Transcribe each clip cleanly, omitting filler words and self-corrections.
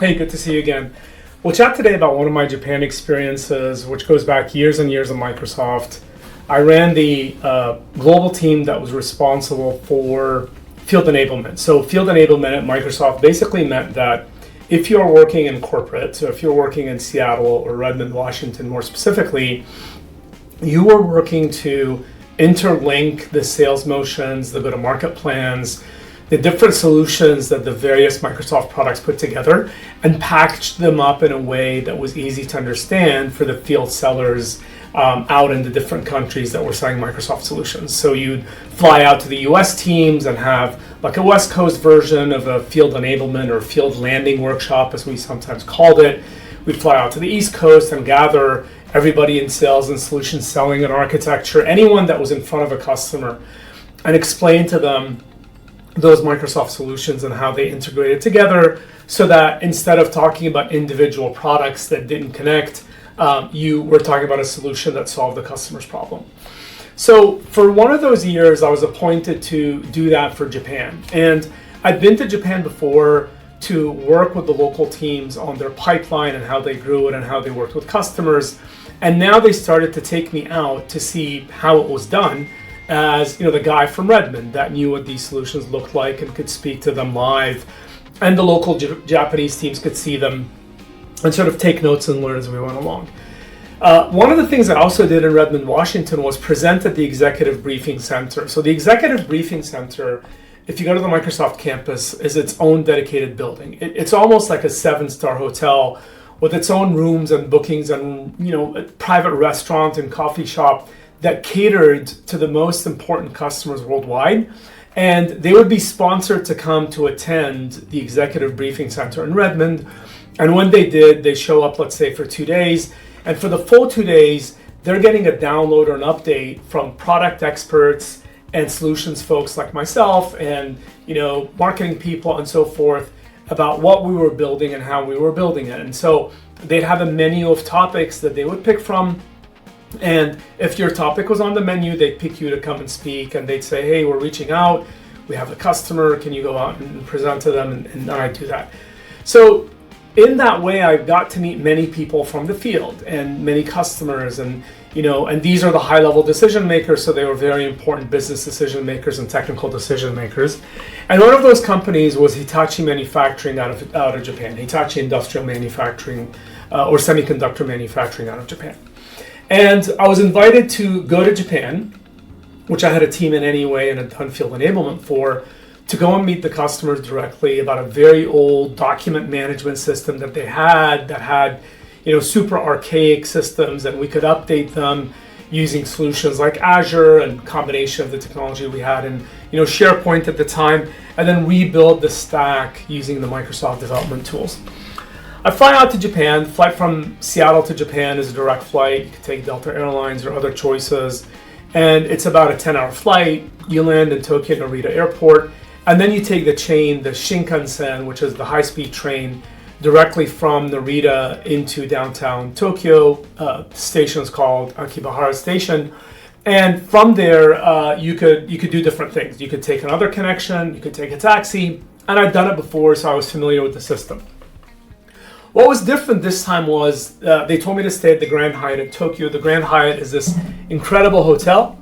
Hey, good to see you again. We'll chat today about one of my Japan experiences, which goes back years and years at Microsoft. I ran the global team that was responsible for field enablement. So field enablement at Microsoft basically meant that if you're working in corporate, so if you're working in Seattle or Redmond, Washington more specifically, you were working to interlink the sales motions, the go-to-market plans, the different solutions that the various Microsoft products put together and packaged them up in a way that was easy to understand for the field sellers out in the different countries that were selling Microsoft solutions. So you'd fly out to the US teams and have like a West Coast version of a field enablement or field landing workshop, as we sometimes called it. We'd fly out to the East Coast and gather everybody in sales and solution selling and architecture, anyone that was in front of a customer, and explain to them those Microsoft solutions and how they integrated together so that instead of talking about individual products that didn't connect, you were talking about a solution that solved the customer's problem. So for one of those years, I was appointed to do that for Japan. And I'd been to Japan before to work with the local teams on their pipeline and how they grew it and how they worked with customers. And now they started to take me out to see how it was done as, the guy from Redmond that knew what these solutions looked like and could speak to them live. And the local Japanese teams could see them and sort of take notes and learn as we went along. One of the things I also did in Redmond, Washington was present at the Executive Briefing Center. So the Executive Briefing Center, if you go to the Microsoft campus, is its own dedicated building. It's almost like a 7-star hotel with its own rooms and bookings and a private restaurant and coffee shop that catered to the most important customers worldwide. And they would be sponsored to come to attend the Executive Briefing Center in Redmond. And when they did, they show up, let's say, for 2 days. And for the full 2 days, they're getting a download or an update from product experts and solutions folks like myself and, marketing people and so forth about what we were building and how we were building it. And so they'd have a menu of topics that they would pick from. And if your topic was on the menu, they'd pick you to come and speak. And they'd say, hey, we're reaching out. We have a customer. Can you go out and present to them? And I'd do that. So in that way, I got to meet many people from the field and many customers. And these are the high-level decision makers, so they were very important business decision makers and technical decision makers. And one of those companies was Hitachi Manufacturing out of Japan, Hitachi Industrial Manufacturing or Semiconductor Manufacturing out of Japan. And I was invited to go to Japan, which I had a team in anyway and had done field enablement for, to go and meet the customers directly about a very old document management system that they had that had super archaic systems, and we could update them using solutions like Azure and combination of the technology we had in SharePoint at the time, and then rebuild the stack using the Microsoft development tools. I fly out to Japan. Flight from Seattle to Japan is a direct flight. You could take Delta Airlines or other choices, and it's about a 10-hour flight. You land in Tokyo Narita Airport, and then you take the Shinkansen, which is the high-speed train, directly from Narita into downtown Tokyo. The station is called Akibahara Station. And from there, you could do different things. You could take another connection, you could take a taxi, and I'd done it before, so I was familiar with the system. What was different this time was they told me to stay at the Grand Hyatt in Tokyo. The Grand Hyatt is this incredible hotel,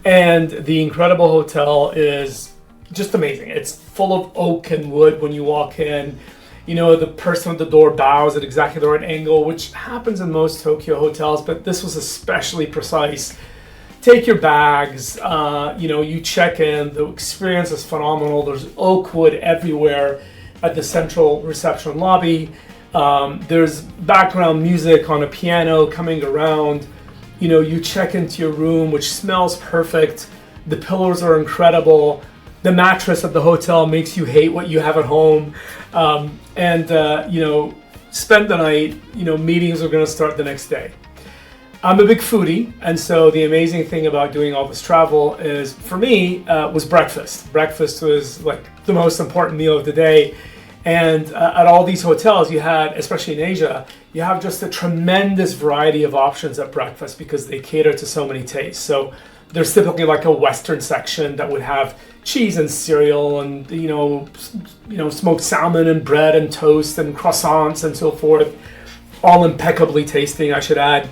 and the incredible hotel is just amazing. It's full of oak and wood when you walk in. The person at the door bows at exactly the right angle, which happens in most Tokyo hotels, but this was especially precise. Take your bags, you check in, the experience is phenomenal. There's oak wood everywhere at the central reception lobby. There's background music on a piano coming around. You check into your room, which smells perfect. The pillows are incredible. The mattress at the hotel makes you hate what you have at home. Spend the night, meetings are going to start the next day. I'm a big foodie, and so the amazing thing about doing all this travel is, for me, was breakfast. Breakfast was like the most important meal of the day. And at all these hotels you had, especially in Asia, you have just a tremendous variety of options at breakfast because they cater to so many tastes. So there's typically like a Western section that would have, cheese and cereal and smoked salmon and bread and toast and croissants and so forth, all impeccably tasting, I should add.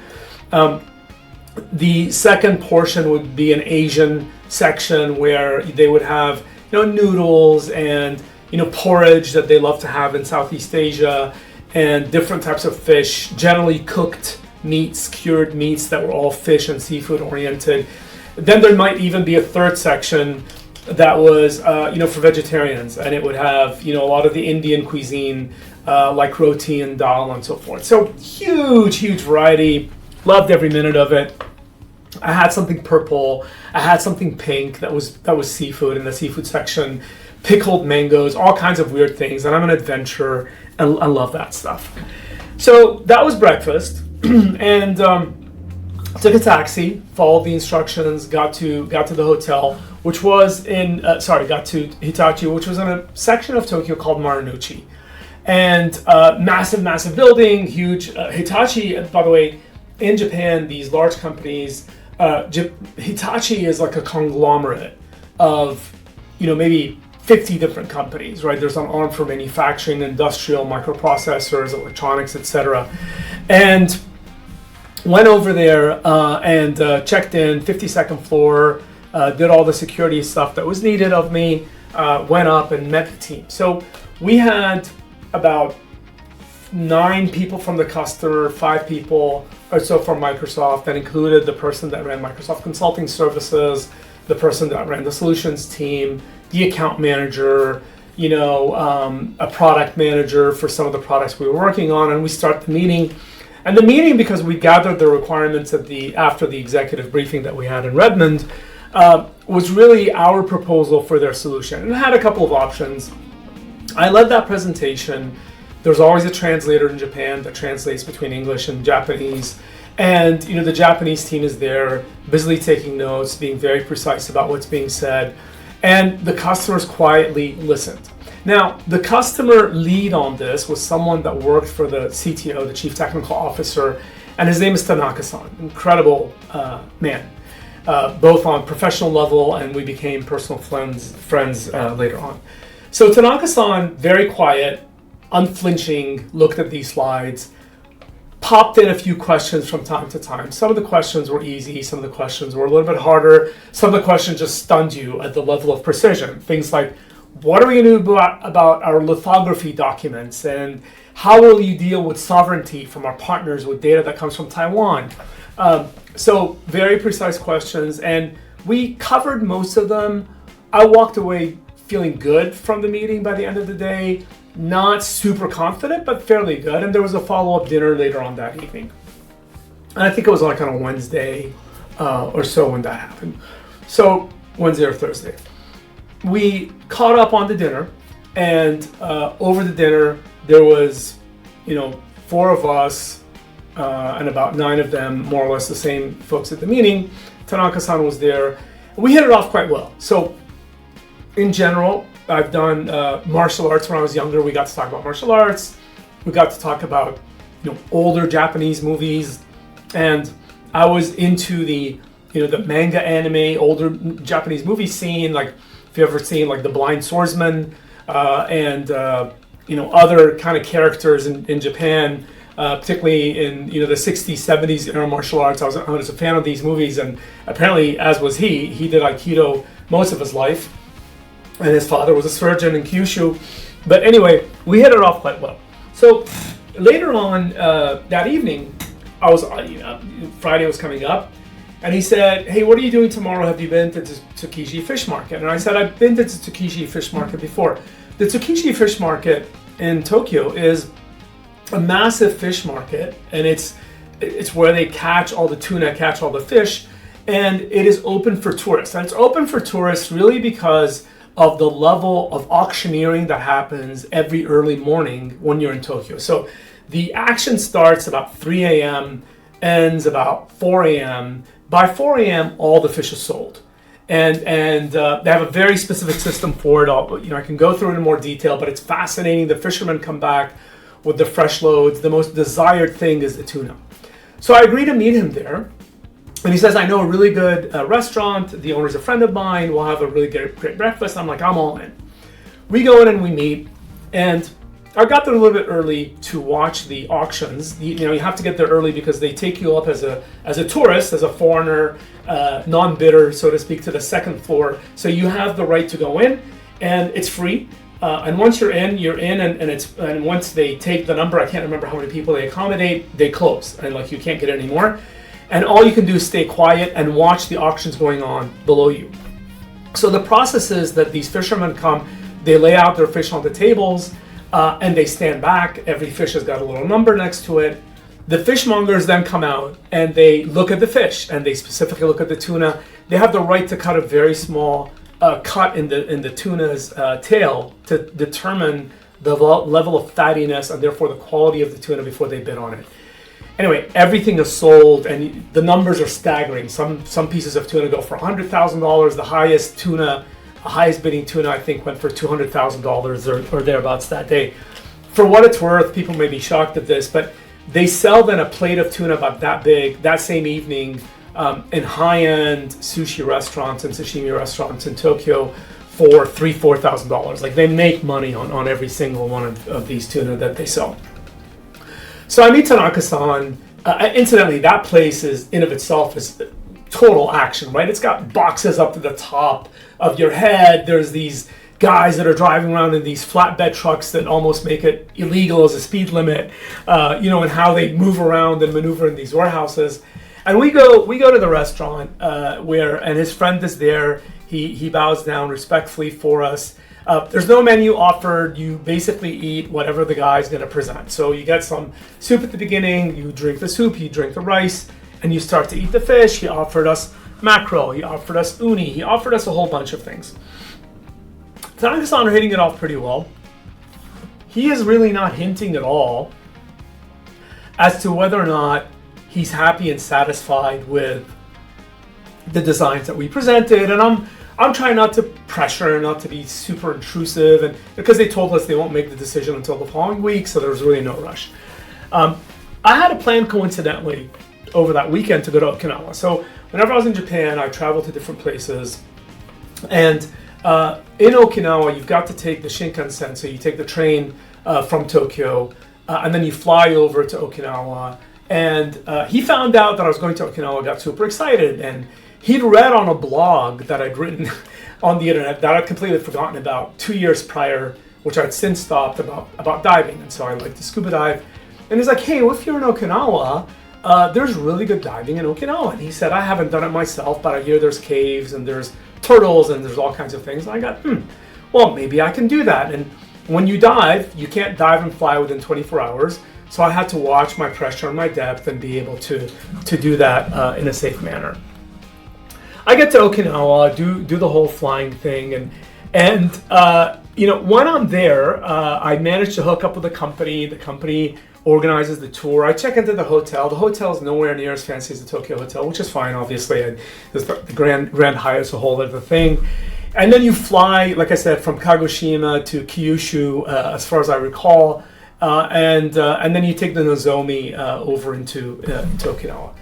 The second portion would be an Asian section where they would have noodles and porridge that they love to have in Southeast Asia, and different types of fish, generally cooked meats, cured meats that were all fish and seafood oriented. Then there might even be a third section that was for vegetarians, and it would have a lot of the Indian cuisine, like roti and dal and so forth. So huge variety. Loved every minute of it. I had something purple. I had something pink that was seafood in the seafood section. Pickled mangoes, all kinds of weird things. And I'm an adventurer and I love that stuff. So that was breakfast, and took a taxi, followed the instructions, got to the hotel, which was got to Hitachi, which was in a section of Tokyo called Marunouchi. And massive building, huge. Hitachi, by the way, in Japan, these large companies, Hitachi is like a conglomerate of, maybe 50 different companies, right? There's an arm for manufacturing, industrial, microprocessors, electronics, etc. And went over there and checked in, 52nd floor, did all the security stuff that was needed of me, went up and met the team. So we had about 9 people from the customer, 5 people or so from Microsoft. That included the person that ran Microsoft Consulting Services, the person that ran the solutions team, the account manager, a product manager for some of the products we were working on. And we start the meeting. And the meeting, because we gathered the requirements after the executive briefing that we had in Redmond, was really our proposal for their solution. And it had a couple of options. I led that presentation. There's always a translator in Japan that translates between English and Japanese. And the Japanese team is there, busily taking notes, being very precise about what's being said. And the customers quietly listened. Now, the customer lead on this was someone that worked for the CTO, the Chief Technical Officer, and his name is Tanaka-san. Incredible man, both on professional level, and we became personal friends later on. So Tanaka-san, very quiet, unflinching, looked at these slides, popped in a few questions from time to time. Some of the questions were easy, some of the questions were a little bit harder, some of the questions just stunned you at the level of precision. Things like, what are we going to do about our lithography documents, and how will you deal with sovereignty from our partners with data that comes from Taiwan? So very precise questions, and we covered most of them. I walked away feeling good from the meeting by the end of the day. Not super confident, but fairly good. And there was a follow-up dinner later on that evening. And I think it was like on a Wednesday or so when that happened. So Wednesday or Thursday. We caught up on the dinner, and over the dinner, there was, 4 of us and about 9 of them, more or less the same folks at the meeting. Tanaka-san was there. We hit it off quite well. So in general, I've done martial arts when I was younger. We got to talk about martial arts. We got to talk about older Japanese movies, and I was into the the manga, anime, older Japanese movie scene. Like if you ever seen like The Blind Swordsman and other kind of characters in Japan, particularly in the 60s, 70s era martial arts. I was a fan of these movies, and apparently, as was he. He did Aikido most of his life. And his father was a surgeon in Kyushu. But anyway, we hit it off quite well. So later on that evening, Friday was coming up, and he said, "Hey, what are you doing tomorrow? Have you been to Tsukiji Fish Market?" And I said, "I've been to Tsukiji Fish Market before." The Tsukiji Fish Market in Tokyo is a massive fish market, and it's where they catch all the tuna, catch all the fish, and it is open for tourists. And it's open for tourists really because of the level of auctioneering that happens every early morning when you're in Tokyo. So the action starts about 3 a.m., ends about 4 a.m. By 4 a.m., all the fish is sold. And they have a very specific system for it. I can go through it in more detail, but it's fascinating. The fishermen come back with the fresh loads. The most desired thing is the tuna. So I agreed to meet him there. And he says, I know a really good restaurant. The owner's a friend of mine. We'll have a really great breakfast. I'm like, I'm all in. We go in and we meet. And I got there a little bit early to watch the auctions. You have to get there early because they take you up as a tourist, as a foreigner, non-bidder, so to speak, to the second floor. So you have the right to go in, and it's free. And once you're in, and once they take the number, I can't remember how many people they accommodate, they close, and like you can't get any more. And all you can do is stay quiet and watch the auctions going on below you. So the process is that these fishermen come, they lay out their fish on the tables, and they stand back. Every fish has got a little number next to it. The fishmongers then come out and they look at the fish, and they specifically look at the tuna. They have the right to cut a very small cut in the tuna's tail to determine the level of fattiness and therefore the quality of the tuna before they bid on it. Anyway, everything is sold, and the numbers are staggering. Some pieces of tuna go for $100,000. The highest bidding tuna, I think, went for $200,000 or thereabouts that day. For what it's worth, people may be shocked at this, but they sell then a plate of tuna about that big that same evening in high-end sushi restaurants and sashimi restaurants in Tokyo for $3,000-$4,000. Like, they make money on every single one of these tuna that they sell. So I meet Tanaka-san. Incidentally, that place is in of itself is total action, right? It's got boxes up to the top of your head. There's these guys that are driving around in these flatbed trucks that almost make it illegal as a speed limit, and how they move around and maneuver in these warehouses. And we go to the restaurant and his friend is there. He bows down respectfully for us. There's no menu offered. You basically eat whatever the guy's going to present. So you get some soup at the beginning, you drink the soup, you drink the rice, and you start to eat the fish. He offered us mackerel, he offered us uni, he offered us a whole bunch of things. Tanaka-san are hitting it off pretty well. He is really not hinting at all as to whether or not he's happy and satisfied with the designs that we presented. And I'm trying not to pressure, not to be super intrusive, and because they told us they won't make the decision until the following week, so there was really no rush. I had a plan coincidentally over that weekend to go to Okinawa. So whenever I was in Japan, I traveled to different places, and in Okinawa, you've got to take the Shinkansen, so you take the train from Tokyo, and then you fly over to Okinawa. And he found out that I was going to Okinawa, got super excited, and he'd read on a blog that I'd written on the internet that I'd completely forgotten about 2 years prior, which I'd since stopped, about diving. And so I like to scuba dive. And he's like, hey, well, if you're in Okinawa, there's really good diving in Okinawa. And he said, I haven't done it myself, but I hear there's caves and there's turtles and there's all kinds of things. And I got, well, maybe I can do that. And when you dive, you can't dive and fly within 24 hours. So I had to watch my pressure and my depth and be able to do that in a safe manner. I get to Okinawa, do the whole flying thing, and when I'm there, I managed to hook up with the company. The company organizes the tour. I check into the hotel. The hotel is nowhere near as fancy as the Tokyo Hotel, which is fine, obviously. The Grand Hyatt is a whole other thing. And then you fly, like I said, from Kagoshima to Kyushu, as far as I recall, and then you take the Nozomi over into Okinawa.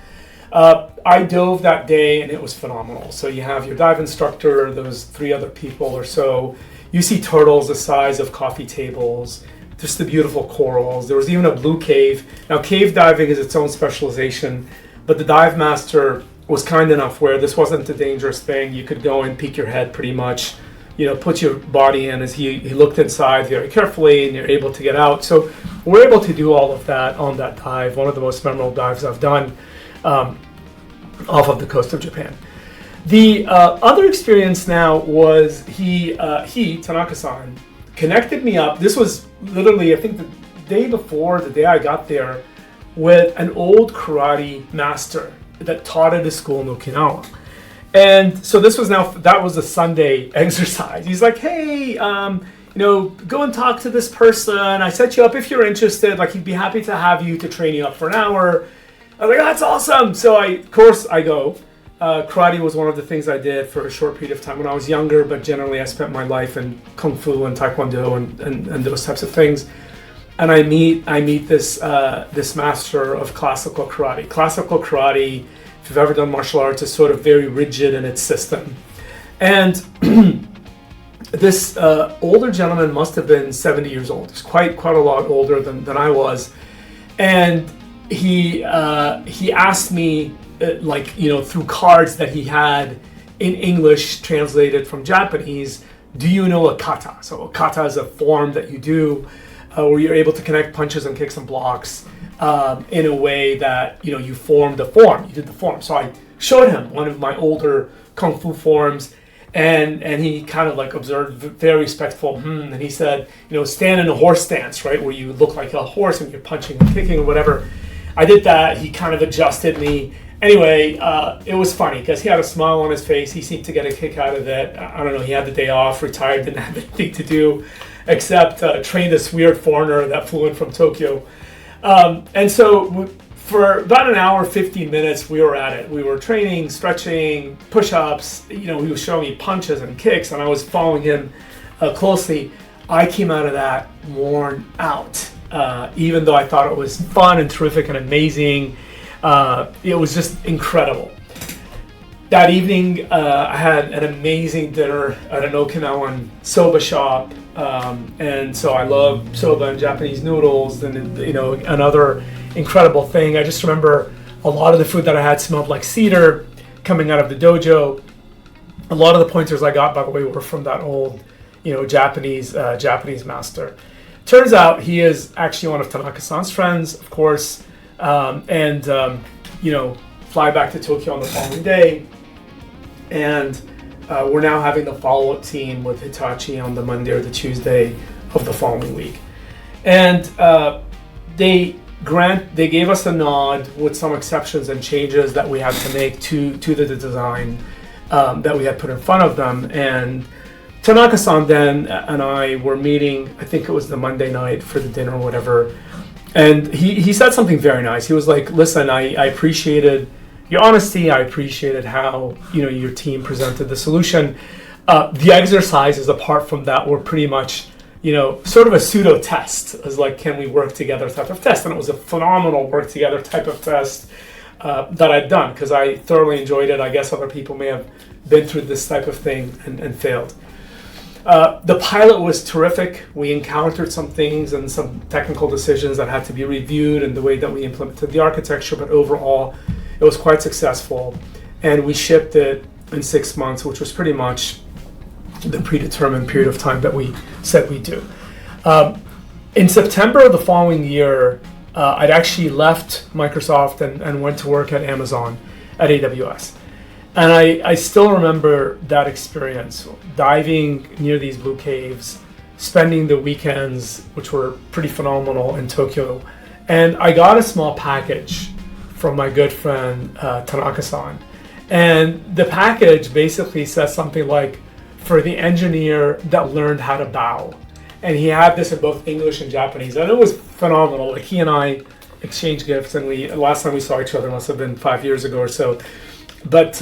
I dove that day and it was phenomenal. So you have your dive instructor, those 3 other people or so. You see turtles the size of coffee tables, just the beautiful corals. There was even a blue cave. Now, cave diving is its own specialization, but the dive master was kind enough where this wasn't a dangerous thing. You could go and peek your head pretty much, put your body in as he looked inside very carefully, and you're able to get out. So we're able to do all of that on that dive, one of the most memorable dives I've done off of the coast of Japan. The other experience now was he Tanaka-san, connected me up. This was literally, I think, the day before, the day I got there, with an old karate master that taught at a school in Okinawa. And so that was a Sunday exercise. He's like, hey, go and talk to this person. I set you up if you're interested. Like, he'd be happy to have you to train you up for an hour. I was like, that's awesome. So I go. Karate was one of the things I did for a short period of time when I was younger, but generally I spent my life in Kung Fu and Taekwondo and those types of things. And I meet this master of classical karate. Classical karate, if you've ever done martial arts, is sort of very rigid in its system. And this older gentleman must have been 70 years old. He's quite a lot older than I was. And he asked me, through cards that he had in English translated from Japanese, do you know a kata? So a kata is a form that you do where you're able to connect punches and kicks and blocks in a way that, you formed the form. You did the form. So I showed him one of my older kung fu forms, and he kind of observed, very respectful, and he said, stand in a horse stance, right, where you look like a horse and you're punching and kicking or whatever. I did that. He kind of adjusted me. Anyway, it was funny because he had a smile on his face. He seemed to get a kick out of it. I don't know, he had the day off, retired, didn't have anything to do except train this weird foreigner that flew in from Tokyo. And so for about an hour, 15 minutes, we were at it. We were training, stretching, push-ups. He was showing me punches and kicks, and I was following him closely. I came out of that worn out, even though I thought it was fun and terrific and amazing. It was just incredible. That evening, I had an amazing dinner at an Okinawan soba shop. And so I love soba and Japanese noodles and, another incredible thing. I just remember a lot of the food that I had smelled like cedar coming out of the dojo. A lot of the pointers I got, by the way, were from that old, Japanese master. Turns out he is actually one of Tanaka-san's friends, of course, fly back to Tokyo on the following day. And we're now having the follow-up team with Hitachi on the Monday or the Tuesday of the following week. And they gave us a nod with some exceptions and changes that we had to make to the design that we had put in front of them. And Tanaka-san then and I were meeting, I think it was the Monday night for the dinner or whatever. And he said something very nice. He was like, listen, I appreciated your honesty. I appreciated how your team presented the solution. The exercises apart from that were pretty much sort of a pseudo test, as can we work together type of test. And it was a phenomenal work together type of test that I'd done because I thoroughly enjoyed it. I guess other people may have been through this type of thing and failed. The pilot was terrific. We encountered some things and some technical decisions that had to be reviewed and the way that we implemented the architecture, but overall it was quite successful. And we shipped it in 6 months, which was pretty much the predetermined period of time that we said we'd do. In September of the following year, I'd actually left Microsoft and went to work at Amazon at AWS. And I still remember that experience, diving near these blue caves, spending the weekends, which were pretty phenomenal in Tokyo. And I got a small package from my good friend Tanaka-san. And the package basically says something like, for the engineer that learned how to bow. And he had this in both English and Japanese. And it was phenomenal. He and I exchanged gifts, and last time we saw each other must have been 5 years ago or so. But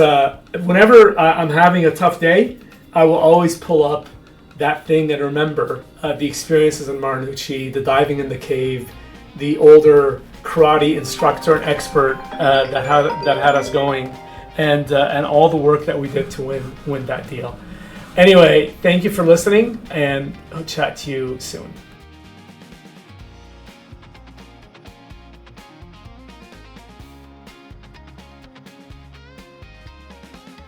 whenever I'm having a tough day, I will always pull up that thing and remember the experiences in Marunouchi, the diving in the cave, the older karate instructor and expert that had us going, and all the work that we did to win that deal. Anyway, thank you for listening, and I'll chat to you soon.